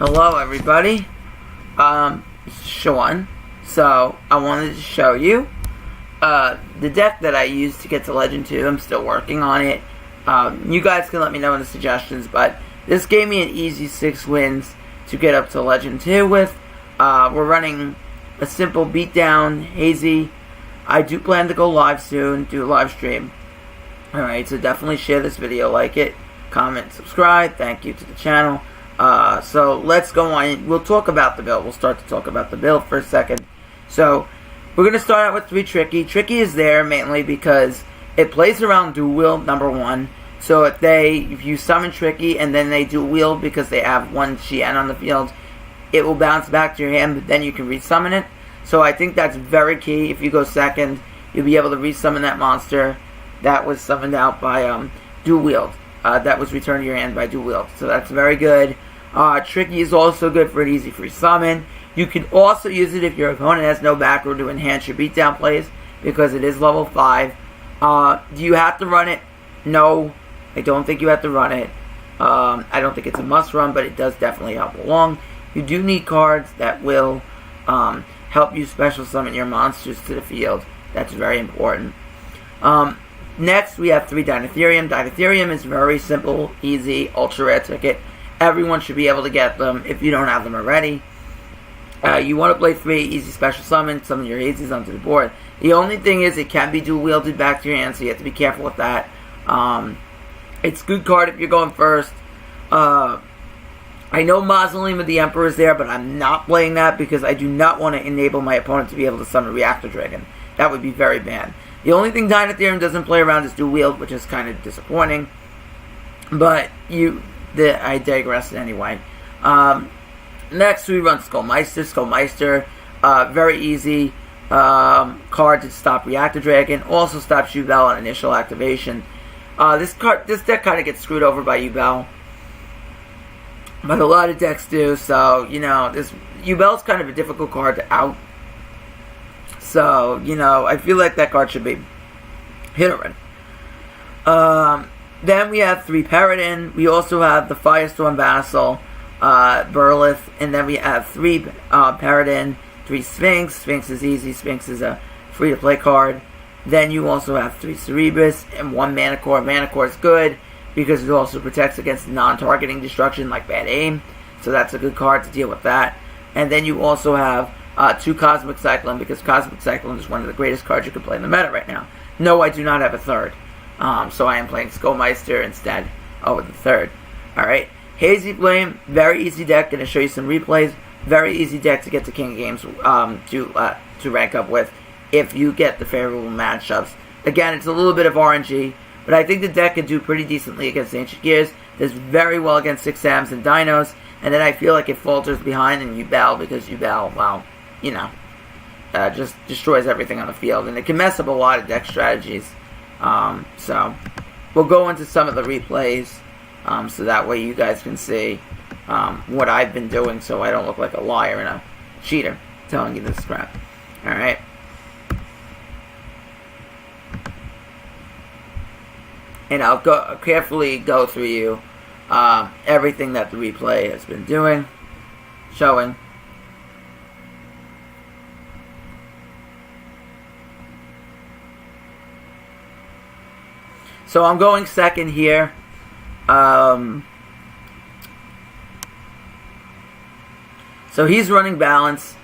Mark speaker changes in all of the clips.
Speaker 1: Hello everybody, it's Sean. So I wanted to show you the deck that I used to get to Legend 2. I'm still working on it. You guys can let me know in the suggestions, but this gave me an easy 6 wins to get up to Legend 2 with. We're running a simple beatdown, Hazy. I do plan to go live soon, do a live stream. Alright, so definitely share this video, like it, comment, subscribe. Thank you to the channel. So let's go on. We'll talk about the build. We'll start to talk about the build for a second. So we're going to start out with 3 Tricky. Tricky is there mainly because it plays around dual wield, number 1. So if you summon Tricky and then they dual wield because they have 1 Chien on the field, it will bounce back to your hand, but then you can resummon it. So I think that's very key. If you go second, you'll be able to resummon that monster that was summoned out by dual wield. That was returned to your hand by dual wield. So that's very good. Tricky is also good for an easy free summon. You can also use it if your opponent has no back row to enhance your beatdown plays, because it is level 5. Do you have to run it? No, I don't think you have to run it. I don't think it's a must run, but it does definitely help along. You do need cards that will help you special summon your monsters to the field. That's very important. Next, we have 3 Dinotherium. Dinotherium is very simple, easy, ultra rare ticket. Everyone should be able to get them if you don't have them already. You want to play 3 easy special summon, summon your Hazys onto the board. The only thing is it can be dual wielded back to your hand, so you have to be careful with that. It's a good card if you're going first. I know Mausoleum of the Emperor is there, but I'm not playing that because I do not want to enable my opponent to be able to summon Reactor Dragon. That would be very bad. The only thing Dinotherium doesn't play around is dual wield, which is kind of disappointing. But I digress anyway. Next, we run Skullmeister. Skullmeister, very easy card to stop Reactor Dragon. Also stops Yubel on initial activation. This deck kind of gets screwed over by Yubel, but a lot of decks do. So this Yubel's kind of a difficult card to out. So I feel like that card should be hit already. Then we have 3 Paradin. We also have the Firestorm Vassal, Burlith, and then we have 3 Paradin, 3 Sphinx. Sphinx is easy. Sphinx is a free-to-play card. Then you also have 3 Cerebrus and 1 Mana Core. Mana Core is good because it also protects against non-targeting destruction like bad aim. So that's a good card to deal with that. And then you also have 2 Cosmic Cyclone, because Cosmic Cyclone is one of the greatest cards you can play in the meta right now. No, I do not have a third. So I am playing Skullmeister instead over the third. Alright. Hazy Flame, very easy deck. Going to show you some replays. Very easy deck to get to King Games to rank up with if you get the favorable matchups. Again, it's a little bit of RNG, but I think the deck can do pretty decently against Ancient Gears. Does very well against 6 Sams and Dinos. And then I feel like it falters behind in Yubel, because Yubel, well, just destroys everything on the field. And it can mess up a lot of deck strategies. So we'll go into some of the replays, so that way you guys can see what I've been doing, so I don't look like a liar and a cheater telling you this crap. Alright. And I'll carefully go through you everything that the replay has been showing. So I'm going second here. So he's running Balance.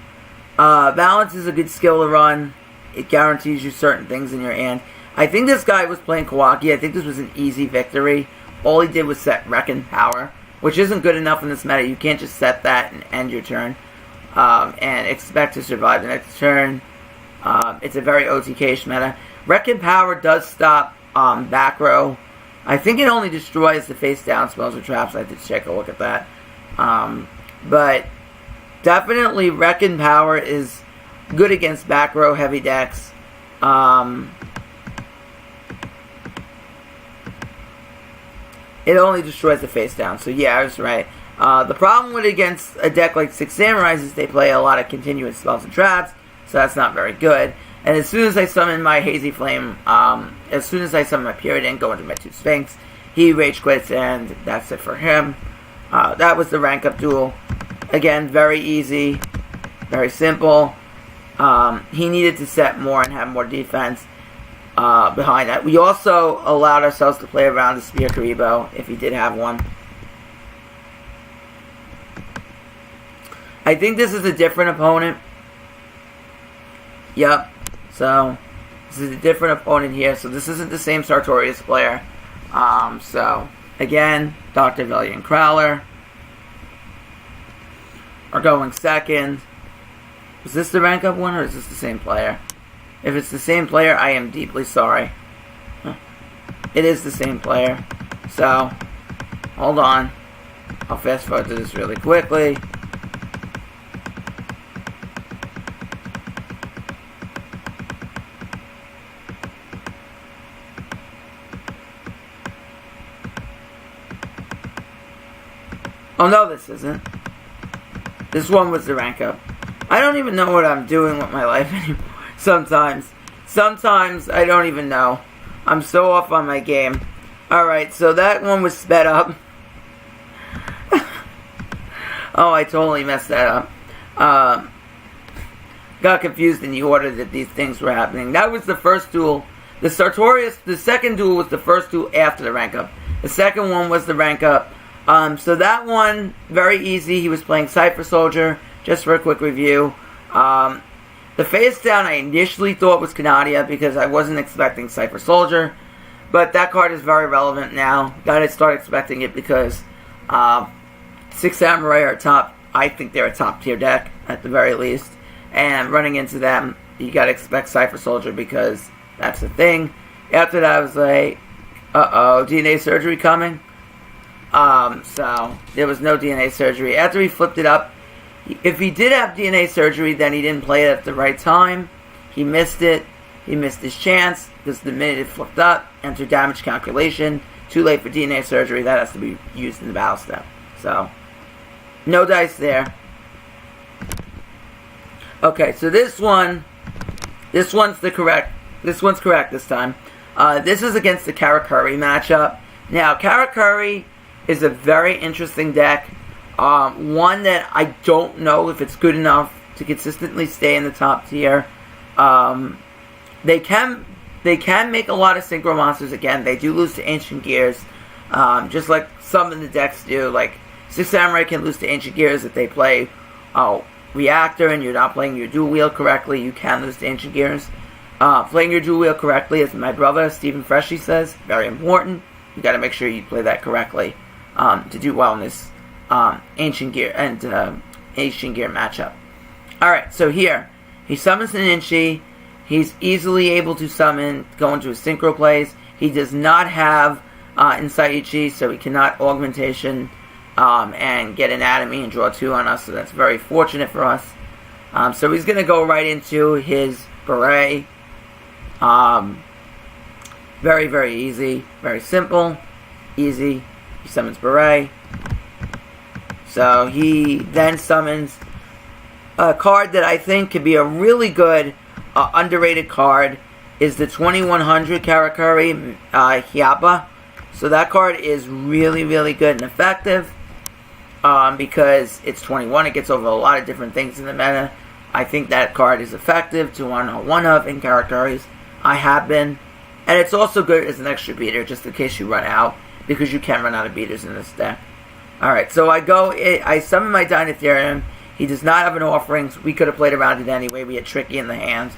Speaker 1: Balance is a good skill to run. It guarantees you certain things in your hand. I think this guy was playing Kawaki. I think this was an easy victory. All he did was set Reckon Power, which isn't good enough in this meta. You can't just set that and end your turn and expect to survive the next turn. It's a very OTK-ish meta. Reckon Power does stop back row. I think it only destroys the face down spells or traps. I did take a look at that. But definitely Reckon Power is good against back row heavy decks. It only destroys the face down. So yeah, I was right. The problem with against a deck like 6 Samurais is they play a lot of continuous spells and traps. So that's not very good. And as soon as I summon my Hazy Flame, as soon as I summon my Paradin, go into my 2 Sphinx, he rage quits, and that's it for him. That was the rank up duel. Again, very easy, very simple. He needed to set more and have more defense behind that. We also allowed ourselves to play around the Spear Karibo if he did have one. I think this is a different opponent. Yep. So, this is a different opponent here. So, this isn't the same Sartorius player. So, again, Dr. Valiant Crowler are going second. Is this the rank up one or is this the same player? If it's the same player, I am deeply sorry. It is the same player. So, hold on. I'll fast forward to this really quickly. Oh no, this isn't. This one was the rank up. I don't even know what I'm doing with my life anymore. Sometimes I don't even know. I'm so off on my game. Alright, so that one was sped up. Oh, I totally messed that up. Got confused in the order that these things were happening. That was the first duel. The Sartorius, the second duel was the first duel after the rank up. The second one was the rank up. So that one, very easy. He was playing Cypher Soldier, just for a quick review. The face down I initially thought was Canadia because I wasn't expecting Cypher Soldier. But that card is very relevant now. Gotta start expecting it because Six Samurai are top. I think they're a top tier deck at the very least. And running into them, you gotta expect Cypher Soldier because that's the thing. After that I was like, uh-oh, DNA surgery coming? So, there was no DNA surgery. After he flipped it up, if he did have DNA surgery, then he didn't play it at the right time. He missed it. He missed his chance, because the minute it flipped up, enter damage calculation. Too late for DNA surgery. That has to be used in the battle step. So, no dice there. Okay, so this one's correct this time. This is against the Karakuri matchup. Now, Karakuri is a very interesting deck. One that I don't know if it's good enough to consistently stay in the top tier. They can make a lot of synchro monsters again. They do lose to Ancient Gears, just like some of the decks do. Like Six Samurai can lose to Ancient Gears if they play Reactor and you're not playing your dual wheel correctly. You can lose to Ancient Gears. Playing your dual wheel correctly, as my brother Stephen Freshy says, very important. You got to make sure you play that correctly to do well in this Ancient Gear and Ancient Gear matchup. Alright, so here, he summons an Inchi. He's easily able to summon, go into his synchro plays. He does not have Insaiichi, so he cannot augmentation and get anatomy and draw 2 on us, so that's very fortunate for us. So he's going to go right into his Beret. Very, very easy. Very simple. Easy. He summons Beret. So he then summons a card that I think could be a really good, underrated card. Is the 2100 Karakuri Hyapa. So that card is really, really good and effective. Because it's 21. It gets over a lot of different things in the meta. I think that card is effective to one of in Karakuris. I have been. And it's also good as an extra beater, just in case you run out, because you can run out of beaters in this deck. Alright, so I summon my Dinotherium. He does not have an Offerings. We could have played around it anyway. We had Tricky in the hand.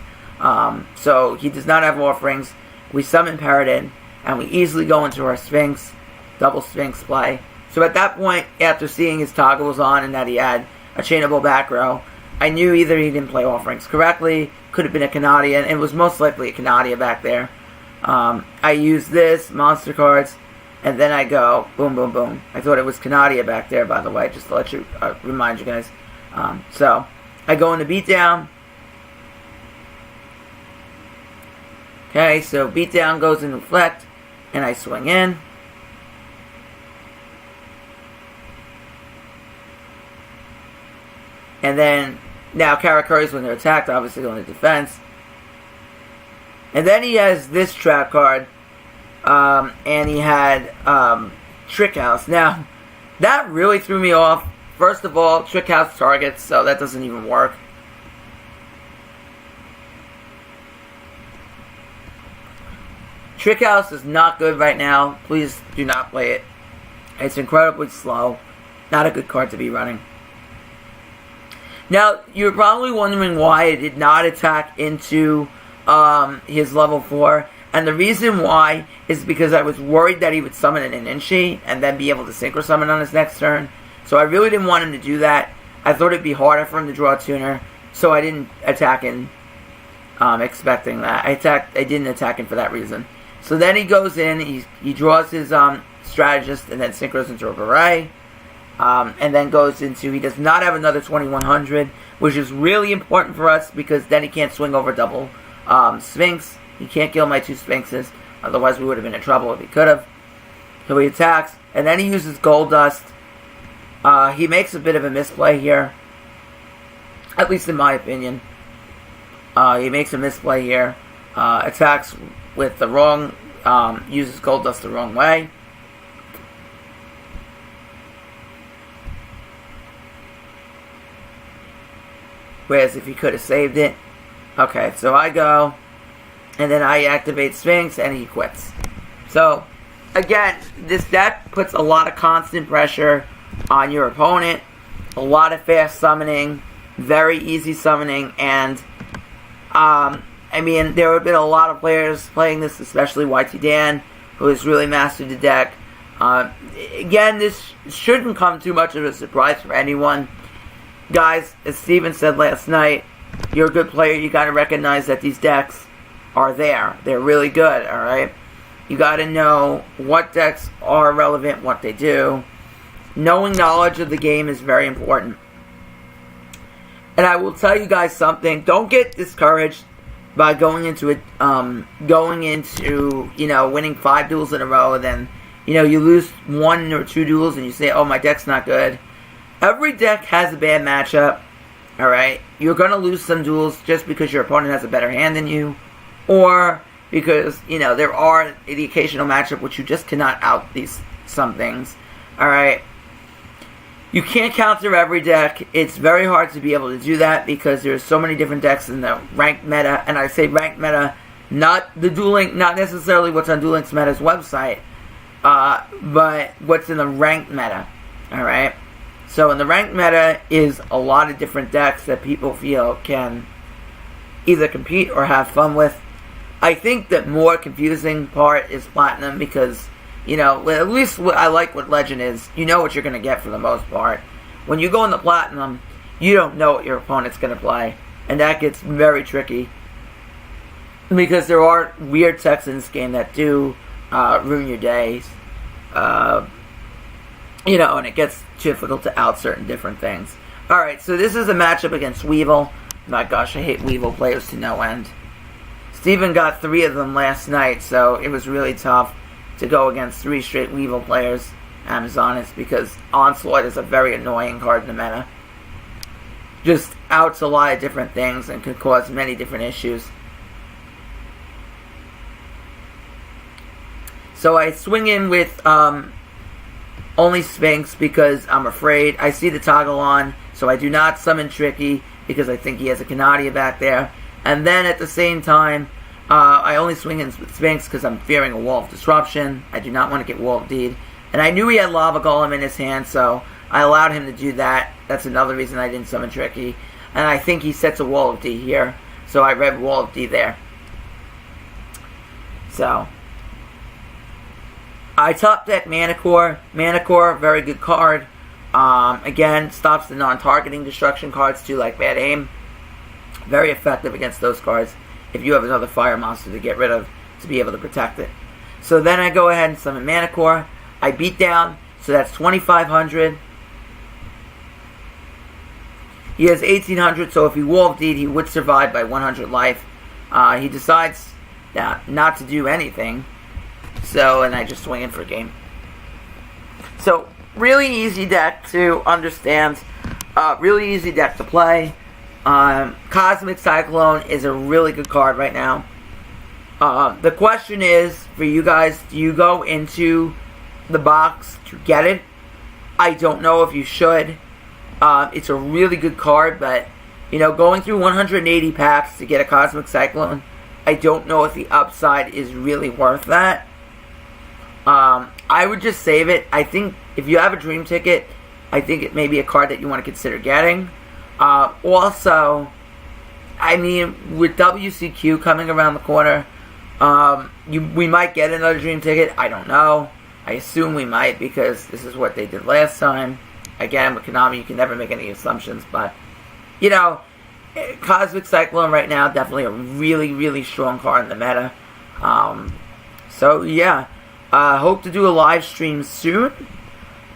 Speaker 1: So he does not have Offerings. We summon Paradin, and we easily go into our Sphinx, double Sphinx play. So at that point, after seeing his toggles on and that he had a chainable back row, I knew either he didn't play Offerings correctly, could have been a Canadian, and it was most likely a Canadian back there. I use this, monster cards, and then I go, boom, boom, boom. I thought it was Canadian back there, by the way, just to let you, remind you guys. So, I go into Beatdown. Okay, so Beatdown goes into Reflect, and I swing in. And then, now Karakuri's when they're attacked, obviously going to defense. And then he has this trap card, and he had Trick House. Now, that really threw me off First of all, Trick House targets, so that doesn't even work. Trick House is not good right now. Please do not play it. It's incredibly slow. Not a good card to be running. Now, you're probably wondering why it did not attack into his level 4. And the reason why is because I was worried that he would summon an Inchi and then be able to Synchro Summon on his next turn. So I really didn't want him to do that. I thought it'd be harder for him to draw a tuner. So I didn't attack him expecting that. I didn't attack him for that reason. So then he goes in, he draws his Strategist and then synchros into a Beret. And then goes into, he does not have another 2100, which is really important for us because then he can't swing over double Sphinx. He can't kill my 2 Sphinxes, otherwise we would have been in trouble if he could have. So he attacks, and then he uses Gold Dust. He makes a bit of a misplay here, at least in my opinion. He makes a misplay here, attacks with the wrong, uses Gold Dust the wrong way. Whereas if he could have saved it. Okay, so I go, and then I activate Sphinx, and he quits. So, again, this deck puts a lot of constant pressure on your opponent. A lot of fast summoning, very easy summoning, and, I mean, there have been a lot of players playing this, especially YT Dan, who has really mastered the deck. Again, this shouldn't come too much of a surprise for anyone. Guys, as Steven said last night, you're a good player, you gotta recognize that these decks are there. They're really good, alright? You gotta know what decks are relevant, what they do. Knowing knowledge of the game is very important. And I will tell you guys something, don't get discouraged by going into, winning 5 duels in a row, and then, you lose 1 or 2 duels and you say, oh, my deck's not good. Every deck has a bad matchup, alright? You're going to lose some duels just because your opponent has a better hand than you, or because, there are the occasional matchup which you just cannot out some things, alright? You can't counter every deck. It's very hard to be able to do that because there's so many different decks in the ranked meta, and I say ranked meta, not the Duel Link, not necessarily what's on Duel Links Meta's website, but what's in the ranked meta, alright? So in the ranked meta is a lot of different decks that people feel can either compete or have fun with. I think the more confusing part is Platinum because, at least what I like what Legend is, you know what you're going to get for the most part. When you go into Platinum, you don't know what your opponent's going to play. And that gets very tricky. Because there are weird techs in this game that do ruin your days. And it gets difficult to out certain different things. Alright, so this is a matchup against Weevil. My gosh, I hate Weevil players to no end. Steven got 3 of them last night, so it was really tough to go against 3 straight Weevil players, Amazoness, because Onslaught is a very annoying card in the meta. Just outs a lot of different things and can cause many different issues. So I swing in with only Sphinx because I'm afraid. I see the toggle on, so I do not summon Tricky because I think he has a Canadia back there. And then at the same time, I only swing in Sphinx because I'm fearing a Wall of Disruption. I do not want to get Wall of Deed. And I knew he had Lava Golem in his hand, so I allowed him to do that. That's another reason I didn't summon Tricky. And I think he sets a Wall of D here, so I read Wall of D there. So I top deck Manicore. Manicore, very good card. Again, stops the non-targeting destruction cards too, like Bad Aim. Very effective against those cards if you have another fire monster to get rid of to be able to protect it. So then I go ahead and summon Manicore. I beat down, so that's 2,500. He has 1,800, so if he Wall of Deed, he would survive by 100 life. He decides not to do anything. So, and I just swing in for a game. So, really easy deck to understand. Really easy deck to play. Cosmic Cyclone is a really good card right now. The question is, for you guys, do you go into the box to get it? I don't know if you should. It's a really good card, but, you know, going through 180 packs to get a Cosmic Cyclone, I don't know if the upside is really worth that. I would just save it. I think if you have a Dream Ticket, I think it may be a card that you want to consider getting. Also, I mean, with WCQ coming around the corner, we might get another Dream Ticket. I don't know. I assume we might, because this is what they did last time. Again, with Konami, you can never make any assumptions, but, you know, Cosmic Cyclone right now, definitely a really, really strong card in the meta. So, yeah. Hope to do a live stream soon.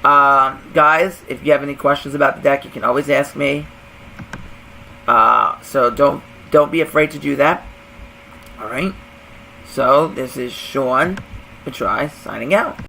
Speaker 1: Guys, if you have any questions about the deck, you can always ask me. So don't be afraid to do that. Alright. So, this is Sean Patry signing out.